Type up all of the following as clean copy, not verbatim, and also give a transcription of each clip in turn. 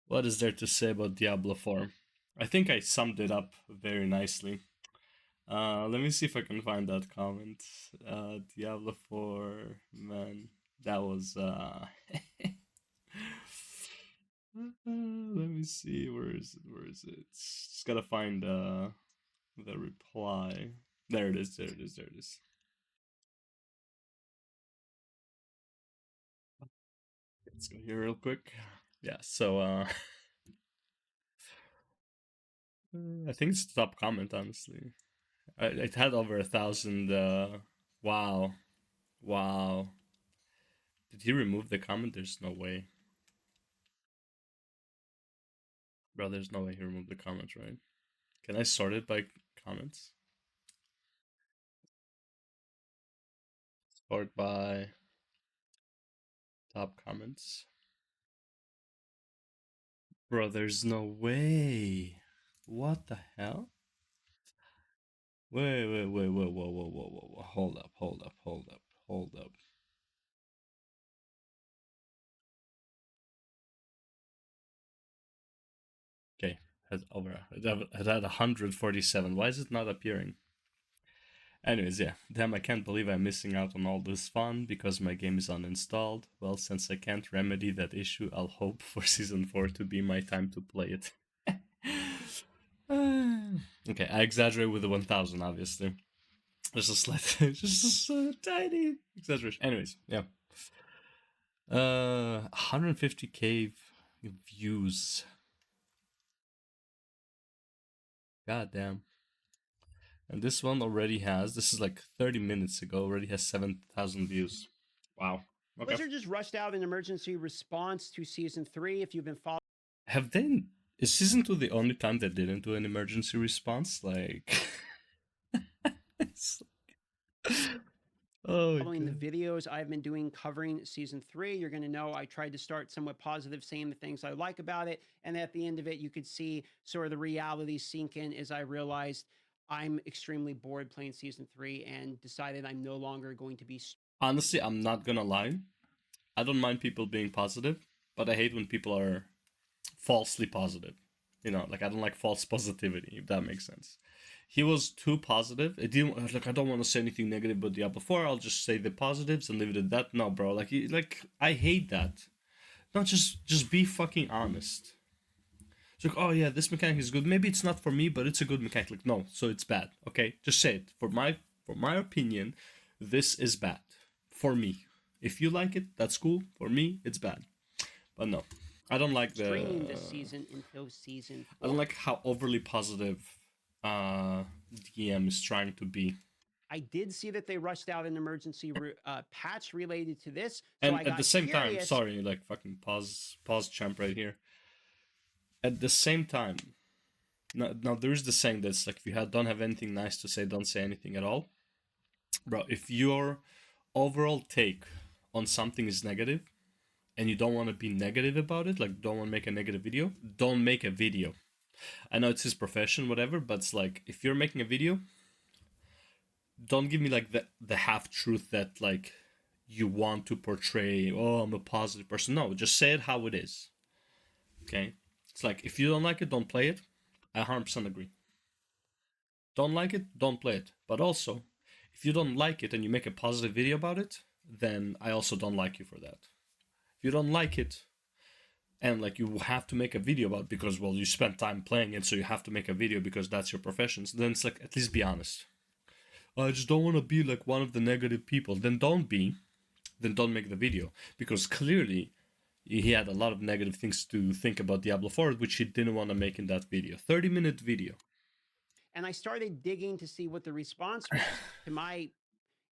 What is there to say about Diablo 4? I think I summed it up very nicely. Let me see if I can find that comment. Diablo 4, man, that was let me see, where is it? Where is it? Just gotta find the reply. There it is. There it is. There it is. Let's go here real quick. Yeah. So I think it's the top comment. Honestly, it had over 1,000. Wow. Wow. Did he remove the comment? There's no way. Bro, there's no way he removed the comment, right? Can I sort it by comments? Sort by top comments. Bro, there's no way. What the hell? Wait, whoa. Hold up, hold up, hold up, hold up. Okay, it had 147. Why is it not appearing? Anyways, yeah. Damn, I can't believe I'm missing out on all this fun because my game is uninstalled. Well, since I can't remedy that issue, I'll hope for Season 4 to be my time to play it. Okay, I exaggerate with the 1000, obviously. Just a slight, just a tiny exaggeration. Anyways, yeah. 150k views. God damn. And this one already has, this is like 30 minutes ago, already has 7,000 views. Wow. Okay. Blizzard just rushed out an emergency response to Season 3. If you've been following... Have they, is Season 2 the only time they didn't do an emergency response? Like, oh, following the God. videos I've been doing covering Season 3, you're going to know I tried to start somewhat positive, saying the things I like about it. And at the end of it, you could see sort of the reality sink in as I realized I'm extremely bored playing Season 3 and decided I'm no longer going to be... Honestly, I'm not gonna lie. I don't mind people being positive, but I hate when people are falsely positive. You know, like I don't like false positivity, if that makes sense. He was too positive. It didn't like I don't want to say anything negative about Diablo 4. I'll just say the positives and leave it at that. No, bro. Like I hate that. Not just be fucking honest. It's like, oh yeah, this mechanic is good. Maybe it's not for me, but it's a good mechanic. Like, no, so it's bad. Okay, just say it. For my opinion, this is bad. For me. If you like it, that's cool. For me, it's bad. But no. I don't like streaming this season until Season 4. I don't like how overly positive DM is trying to be. I did see that they rushed out an emergency patch related to this, so And I at the got same time, curious. sorry, like fucking pause champ right here. At the same time, now there is the saying that's like if you don't have anything nice to say, don't say anything at all. Bro, if your overall take on something is negative and you don't want to be negative about it, like don't want to make a negative video, don't make a video. I know it's his profession, whatever, but it's like if you're making a video, don't give me like the half truth that like you want to portray. Oh, I'm a positive person. No, just say it how it is. Okay, it's like if you don't like it, don't play it. I 100% agree. Don't like it, don't play it. But also, if you don't like it and you make a positive video about it, then I also don't like you for that. If you don't like it and like you have to make a video about it because well you spent time playing it, so you have to make a video because that's your profession, so then it's like at least be honest. I just don't want to be like one of the negative people. Then don't be. Then don't make the video because clearly he had a lot of negative things to think about Diablo 4, which he didn't want to make in that video. 30-minute video. And I started digging to see what the response was. To my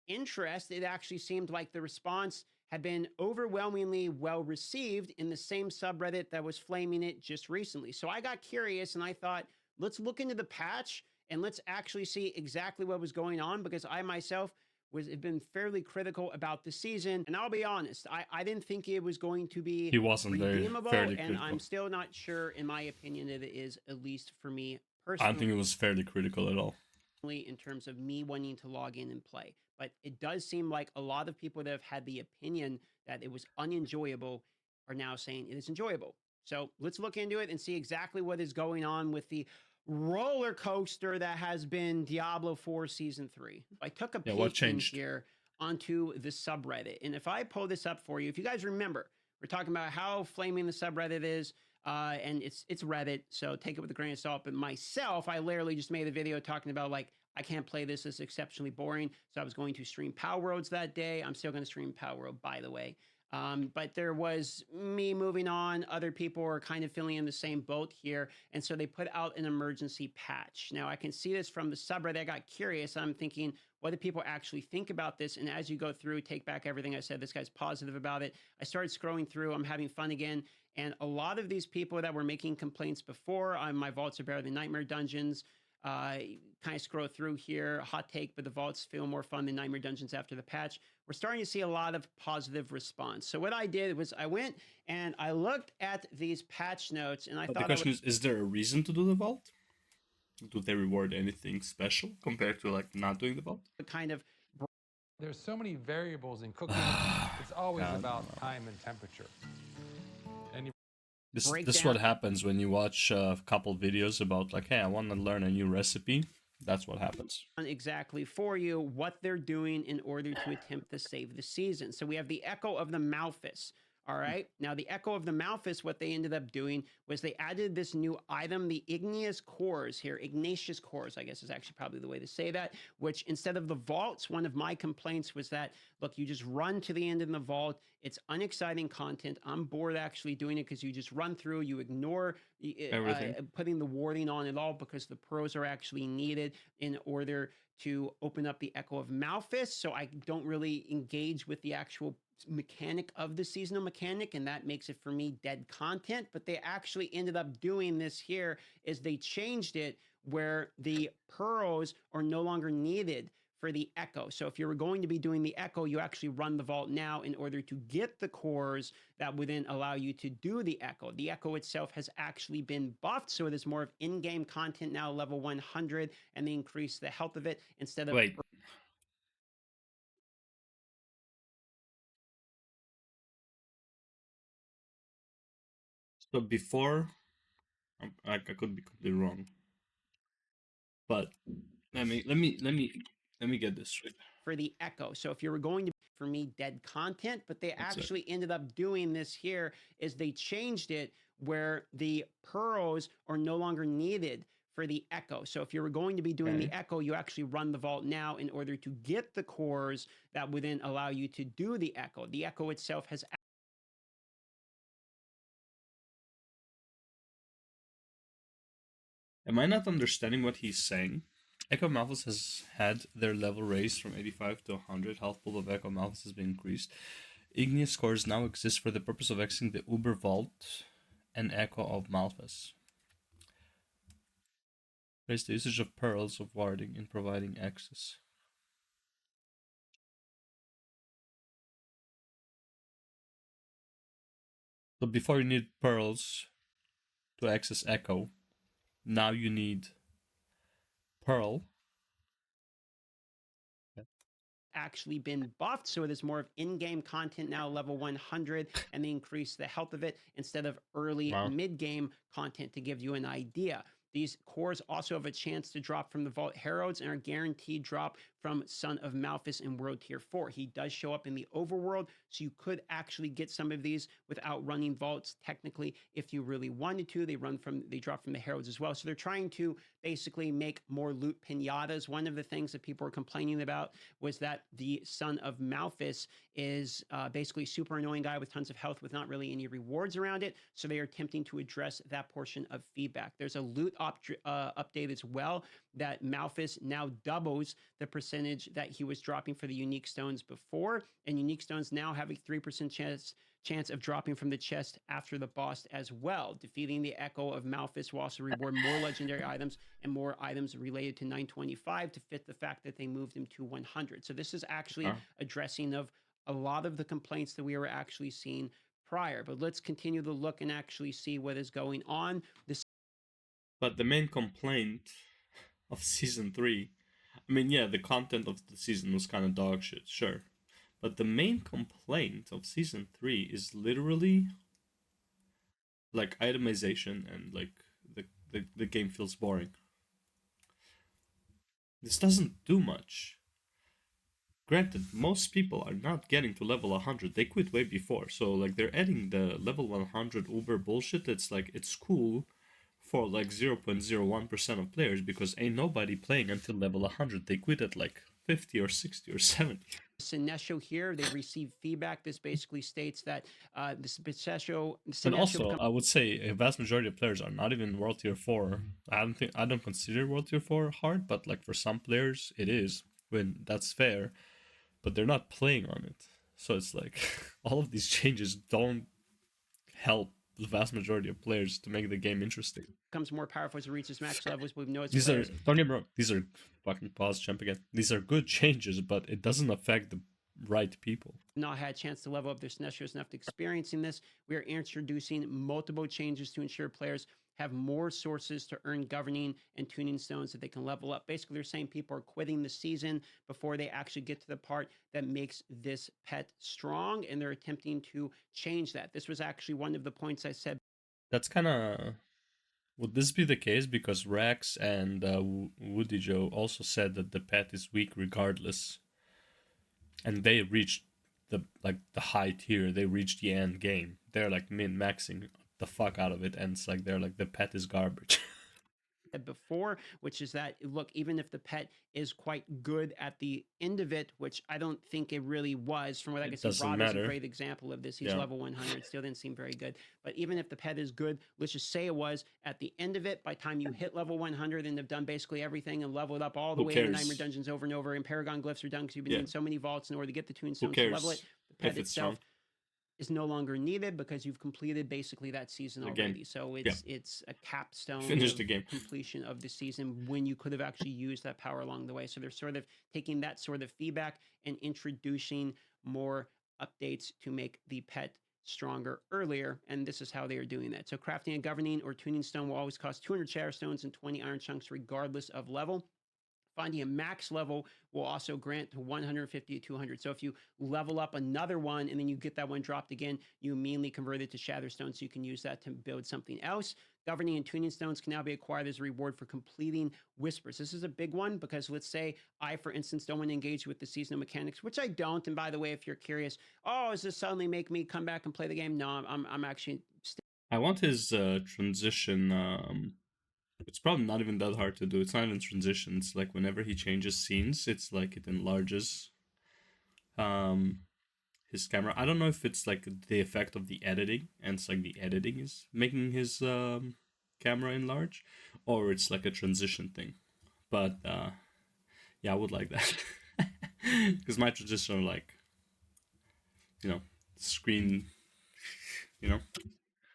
interest, it actually seemed like the response had been overwhelmingly well received in the same subreddit that was flaming it just recently. So I got curious and I thought, let's look into the patch and let's actually see exactly what was going on, because I myself have been fairly critical about the season. And I'll be honest, I didn't think it was going to be He wasn't very redeemable, fairly and critical. I'm still not sure, in my opinion, that it is, at least for me I don't personally, think it was fairly critical at all. in terms of me wanting to log in and play. But it does seem like a lot of people that have had the opinion that it was unenjoyable are now saying it is enjoyable. So let's look into it and see exactly what is going on with the roller coaster that has been Diablo 4 Season 3. I took a what peek in changed? here onto the subreddit. And if I pull this up for you, if you guys remember, we're talking about how flaming the subreddit is. And it's Reddit, so take it with a grain of salt. But myself, I literally just made a video talking about like I can't play this. It's exceptionally boring. So I was going to stream Power Worlds that day. I'm still going to stream Power World, by the way. But there was me moving on. Other people are kind of feeling in the same boat here. And so they put out an emergency patch. Now, I can see this from the subreddit. I got curious. I'm thinking, what do people actually think about this? And as you go through, take back everything I said. This guy's positive about it. I started scrolling through. I'm having fun again. And a lot of these people that were making complaints before, my vaults are better than Nightmare Dungeons. Kind of scroll through here. Hot take, but the vaults feel more fun than Nightmare Dungeons after the patch. We're starting to see a lot of positive response. So what I did was I went and I looked at these patch notes, and I But thought the question is there a reason to do the vault? Do they reward anything special compared to like not doing the vault? kind of There's so many variables in cooking. It's always about time and temperature. And This is breakdown. what happens when you watch a couple videos about like, hey, I want to learn a new recipe. That's what happens. Exactly for you what they're doing in order to attempt to save the season. So we have the Echo of the Malphus. All right. Now, the Echo of the Malphus, what they ended up doing was they added this new item, the Igneous Cores here. Igneous Cores, I guess is actually probably the way to say that, which instead of the vaults, one of my complaints was that, look, you just run to the end in the vault. It's unexciting content. I'm bored actually doing it because you just run through, you ignore putting the warding on at all because the pros are actually needed in order to open up the Echo of Malphus. So I don't really engage with the actual mechanic of the seasonal mechanic, and that makes it for me dead content. But they actually ended up doing this here is they changed it where the pearls are no longer needed for the Echo. So if you were going to be doing the Echo, you actually run the vault now in order to get the cores that would then allow you to do the Echo. The Echo itself has actually been buffed, so it is more of in-game content now, level 100, and they increase the health of it instead of... Wait. So before, I could be completely wrong, but let me get this straight. For the Echo. So if you were going to, for me, dead content, but they actually ended up doing this here is they changed it where the pearls are no longer needed for the Echo. So if you were going to be doing the Echo, you actually run the vault now in order to get the cores that would then allow you to do the Echo. The Echo itself has... Am I not understanding what he's saying? Echo Malphus has had their level raised from 85 to 100. Health pool of Echo Malphus has been increased. Igneous cores now exist for the purpose of accessing the Uber Vault and Echo of Malphus. Raise the usage of pearls of warding in providing access. So before you need pearls to access Echo, now you need Pearl. Actually been buffed, so it is more of in-game content now, level 100, and they increase the health of it instead of early mid-game content to give you an idea. These cores also have a chance to drop from the Vault Heralds and are guaranteed drop from Son of Malphus in World Tier 4. He does show up in the overworld, so you could actually get some of these without running vaults technically if you really wanted to. They drop from the Heralds as well. So they're trying to basically make more loot pinatas. One of the things that people were complaining about was that the Son of Malphus is basically super annoying guy with tons of health with not really any rewards around it. So they are attempting to address that portion of feedback. There's a loot update as well that Malphus now doubles the percentage that he was dropping for the unique stones before, and unique stones now have a 3% chance of dropping from the chest after the boss as well. Defeating the Echo of Malphus will also reward more legendary items and more items related to 925 to fit the fact that they moved him to 100. So this is actually addressing of a lot of the complaints that we were actually seeing prior. But let's continue to look and actually see what is going on. But the main complaint of Season 3, I mean, yeah, the content of the season was kind of dog shit, sure. But the main complaint of Season 3 is literally like itemization and like the game feels boring. This doesn't do much. Granted, most people are not getting to level 100. They quit way before. So like they're adding the level 100 uber bullshit. It's like it's cool for like 0.01% of players because ain't nobody playing until level 100. They quit at like 50 or 60 or 70. Sinesho here, they received feedback. This basically states that the Sinesho And also, I would say a vast majority of players are not even World Tier 4. I don't consider World Tier 4 hard, but like for some players it is. When that's fair, but they're not playing on it. So it's like all of these changes don't help the vast majority of players to make the game interesting. Becomes more powerful as it reaches max levels. We've noticed these players, don't get me wrong, these are fucking pause champ again. These are good changes, but it doesn't affect the right people. Not had a chance to level up their Sinestros enough to experiencing this. We are introducing multiple changes to ensure players have more sources to earn governing and tuning stones that they can level up. Basically, they're saying people are quitting the season before they actually get to the part that makes this pet strong, and they're attempting to change that. This was actually one of the points I said. That's kind of... Would this be the case? Because Rex and Woody Joe also said that the pet is weak regardless. And they reached the high tier. They reached the end game. They're like min-maxing the fuck out of it, and it's like they're like the pet is garbage. Before, which is that look, even if the pet is quite good at the end of it, which I don't think it really was, from what I can see, Rob is a great example of this. He's level 100, still didn't seem very good. But even if the pet is good, let's just say it was at the end of it, by the time you hit level 100 and have done basically everything and leveled up all the way to Nightmare Dungeons over and over, and Paragon Glyphs are done because you've been doing so many vaults in order to get the tombstones to level it. The pet itself is no longer needed because you've completed basically that season already. So it's a capstone, finish the game, completion of the season, when you could have actually used that power along the way. So they're sort of taking that sort of feedback and introducing more updates to make the pet stronger earlier, and this is how they are doing that. So crafting a governing or tuning stone will always cost 200 shatter stones and 20 iron chunks regardless of level. Finding a max level will also grant to 150 to 200. So if you level up another one and then you get that one dropped again, you immediately convert it to Shatterstone, so you can use that to build something else. Governing and tuning stones can now be acquired as a reward for completing whispers. This is a big one because let's say I, for instance, don't want to engage with the seasonal mechanics, which I don't. And by the way, if you're curious, does this suddenly make me come back and play the game? No, I'm actually... I want his transition... It's probably not even that hard to do. It's not even transition. It's like whenever he changes scenes, it's like it enlarges his camera. I don't know if it's like the effect of the editing, and it's like the editing is making his camera enlarge, or it's like a transition thing. But yeah, I would like that. Because my transition are like, screen,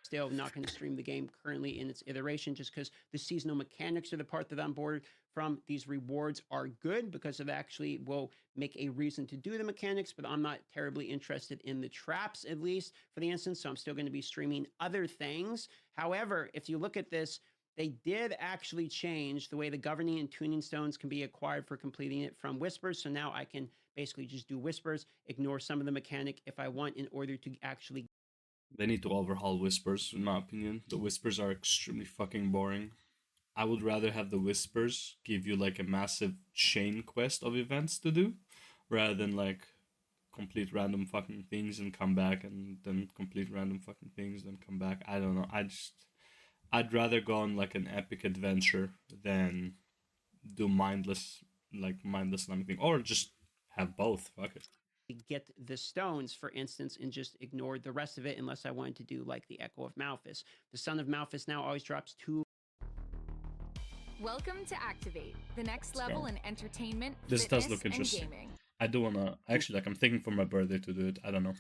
Still not going to stream the game currently in its iteration, just because the seasonal mechanics are the part that I'm bored from. These rewards are good because it actually will make a reason to do the mechanics, but I'm not terribly interested in the traps, at least for the instance, so I'm still going to be streaming other things. However, if you look at this, they did actually change the way the governing and tuning stones can be acquired for completing it from whispers. So now I can basically just do whispers, ignore some of the mechanic if I want, in order to actually... They need to overhaul whispers, in my opinion. The whispers are extremely fucking boring. I would rather have the whispers give you like a massive chain quest of events to do, rather than like complete random fucking things and come back, and then complete random fucking things, then come back. I don't know. I'd rather go on like an epic adventure than do mindless anything, or just have both. Fuck it. Get the stones, for instance, and just ignore the rest of it unless I wanted to do like the Echo of Malphus. The Son of Malphus now always drops 2. Welcome to Activate, the next level in entertainment, this does look interesting. Gaming. I do wanna actually, I'm thinking for my birthday to do it. I don't know.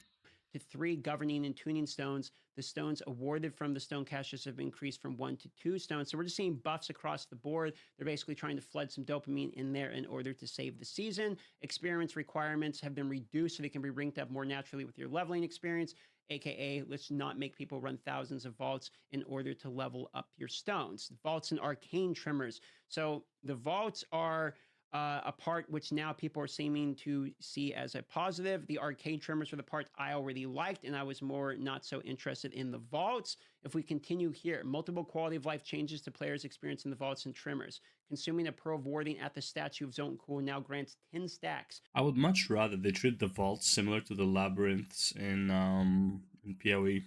To 3 governing and tuning stones. The stones awarded from the stone caches have increased from 1 to 2 stones. So we're just seeing buffs across the board. They're basically trying to flood some dopamine in there in order to save the season. Experience requirements have been reduced so they can be ranked up more naturally with your leveling experience, aka let's not make people run thousands of vaults in order to level up your stones. Vaults and arcane trimmers. So the vaults are a part which now people are seeming to see as a positive. The arcade trimmers were the parts I already liked, and I was more not so interested in the vaults. If we continue here, multiple quality of life changes to players' experience in the vaults and trimmers. Consuming a pearl of warding at the statue of Zone Cool now grants 10 stacks. I would much rather they treat the vaults similar to the labyrinths in PoE.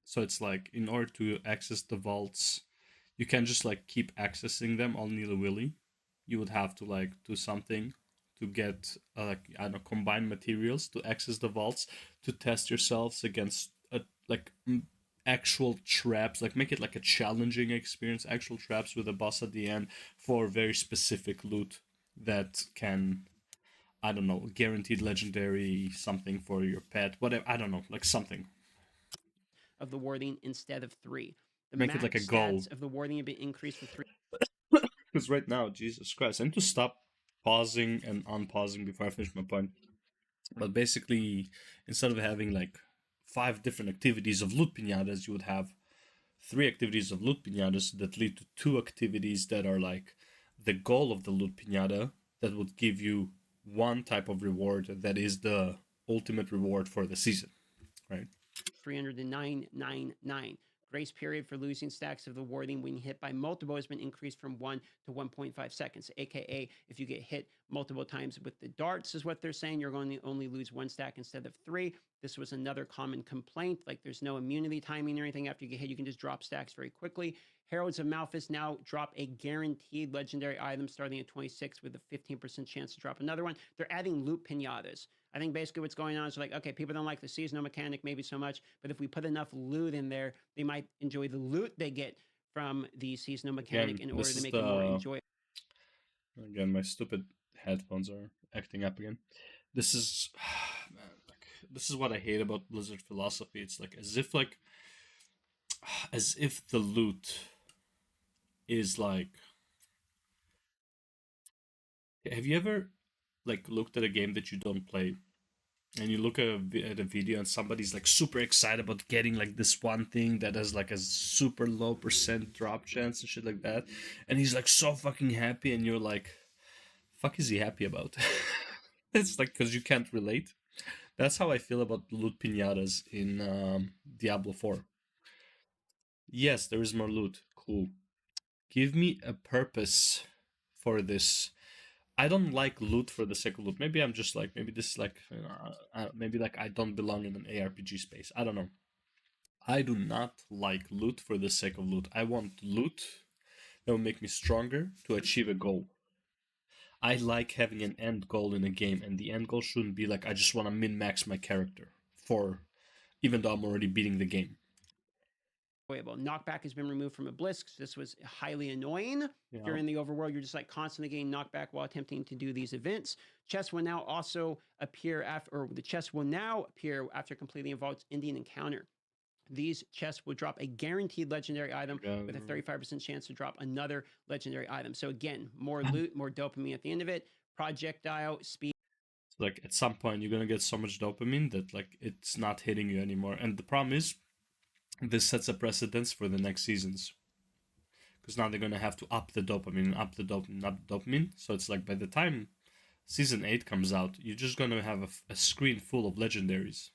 So it's like, in order to access the vaults, you can just like keep accessing them all nilly-willy. You would have to like do something to get like, I don't know, combine materials to access the vaults, to test yourselves against actual traps, like make it like a challenging experience, actual traps with a boss at the end for very specific loot that can, I don't know, guaranteed legendary something for your pet, whatever, I don't know, like something. Of the warding instead of 3. The Make it like a goal. Stats of the warding have been increased from 3. Because right now, Jesus Christ, I need to stop pausing and unpausing before I finish my point. But basically, instead of having like 5 different activities of loot pinatas, you would have 3 activities of loot pinatas that lead to 2 activities that are like the goal of the loot pinata that would give you one type of reward that is the ultimate reward for the season, right? 309.99. Grace period for losing stacks of the warding when hit by multiple has been increased from 1 to 1.5 seconds. AKA, if you get hit multiple times with the darts, is what they're saying, you're going to only lose 1 stack instead of 3. This was another common complaint. Like, there's no immunity timing or anything. After you get hit, you can just drop stacks very quickly. Heralds of Malphas now drop a guaranteed legendary item starting at 26 with a 15% chance to drop another one. They're adding loot pinatas. I think basically what's going on is like, okay, people don't like the seasonal mechanic maybe so much, but if we put enough loot in there, they might enjoy the loot they get from the seasonal mechanic in order to make it more enjoyable. Again, my stupid headphones are acting up again. This is, man, like, this is what I hate about Blizzard philosophy. It's like as if the loot is like. Have you ever like looked at a game that you don't play, and you look at a video and somebody's like super excited about getting like this one thing that has like a super low percent drop chance and shit like that, and he's like so fucking happy, and you're like, fuck is he happy about? It's like, because you can't relate. That's how I feel about loot pinatas in Diablo 4. Yes, there is more loot, cool, give me a purpose for this. I don't like loot for the sake of loot. Maybe I'm just like, maybe this is like, maybe like I don't belong in an ARPG space. I don't know. I do not like loot for the sake of loot. I want loot that will make me stronger to achieve a goal. I like having an end goal in a game, and the end goal shouldn't be like, I just want to min-max my character for, even though I'm already beating the game. Knockback has been removed from Obelisk. This was highly annoying. Yeah. If you're in the overworld, you're just like constantly getting knockback while attempting to do these events. Chests will now also appear the chest will now appear after completing a Vault's Indian encounter. These chests will drop a guaranteed legendary item with a 35% chance to drop another legendary item. So again, more loot, more dopamine at the end of it. Projectile speed. Like at some point, you're gonna get so much dopamine that like it's not hitting you anymore. And the problem is, this sets a precedence for the next seasons, because now they're gonna have to up the dopamine. So it's like by the time season 8 comes out, you're just gonna have a screen full of legendaries.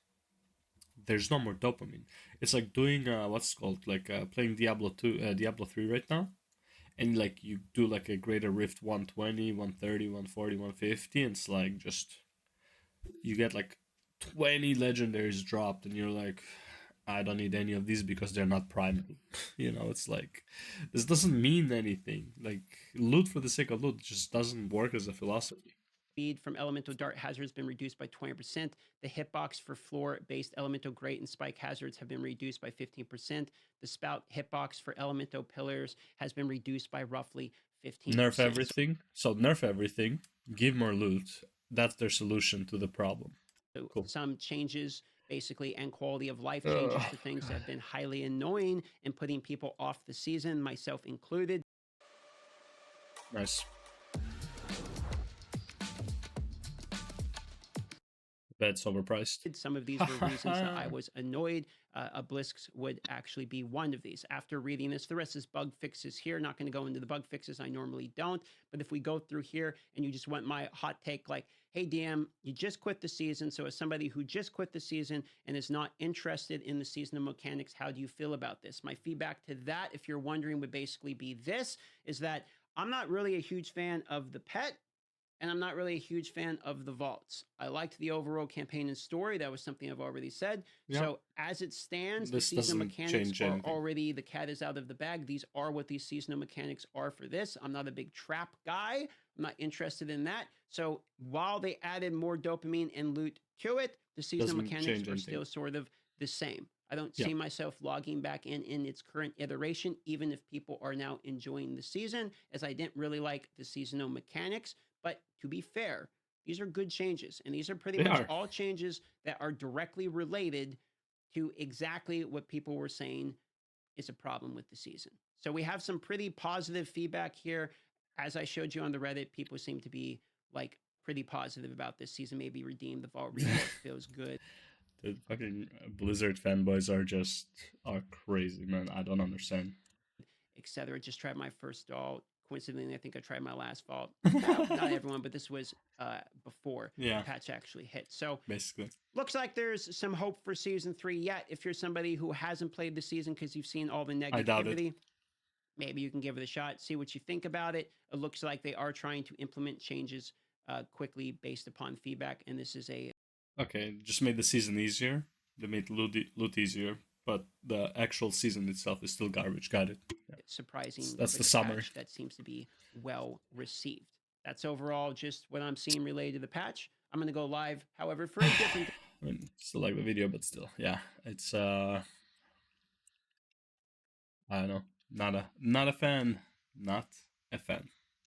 There's no more dopamine. It's like doing playing Diablo 3 right now, and like you do like a Greater Rift 120, 130, 140, 150, and it's like just you get like 20 legendaries dropped, and you're like, I don't need any of these because they're not primal. You know, it's like, this doesn't mean anything. Like, loot for the sake of loot just doesn't work as a philosophy. Speed from elemental dart hazards has been reduced by 20%. The hitbox for floor-based elemental grate and spike hazards have been reduced by 15%. The spout hitbox for elemental pillars has been reduced by roughly 15%. Nerf everything. So nerf everything. Give more loot. That's their solution to the problem. So cool. Some changes, basically, and quality of life changes to things that have been highly annoying and putting people off the season, myself included. Nice. That's overpriced. Some of these were reasons that I was annoyed Obelisk would actually be one of these. After reading this, the rest is bug fixes here. Not going to go into the bug fixes. I normally don't. But if we go through here and you just want my hot take, like, hey, DM, you just quit the season. So as somebody who just quit the season and is not interested in the seasonal mechanics, how do you feel about this? My feedback to that, if you're wondering, would basically be this, is that I'm not really a huge fan of the pet. And I'm not really a huge fan of the vaults. I liked the overall campaign and story. That was something I've already said. Yeah. So as it stands, This the seasonal doesn't mechanics change are anything. already, the cat is out of the bag. These are what these seasonal mechanics are for this. I'm not a big trap guy. I'm not interested in that. So while they added more dopamine and loot to it, the seasonal Doesn't mechanics change are anything. still sort of the same. I don't Yeah. see myself logging back in its current iteration, even if people are now enjoying the season, as I didn't really like the seasonal mechanics. But to be fair, these are good changes, and these are pretty They much are. all changes that are directly related to exactly what people were saying is a problem with the season. So we have some pretty positive feedback here. As I showed you on the Reddit, people seem to be like pretty positive about this season. Maybe redeem the vault report feels good. The fucking Blizzard fanboys are crazy, man. I don't understand. Etc. Just tried my first vault. Coincidentally, I think I tried my last vault. Well, not everyone, but this was before Yeah. the patch actually hit. So Basically. looks like there's some hope for season 3 yet. If you're somebody who hasn't played the season because you've seen all the I doubt it. negativity, maybe you can give it a shot, see what you think about it. It looks like they are trying to implement changes quickly based upon feedback, and this is a Okay, just made the season easier. They made loot easier, but the actual season itself is still garbage. Got it. Yeah. surprising. That's the quick summary. patch that seems to be well received. That's overall just what I'm seeing related to the patch. I'm going to go live, however, for a different. I mean, still like the video, but still, yeah, it's I don't know, not a fan, not a fan.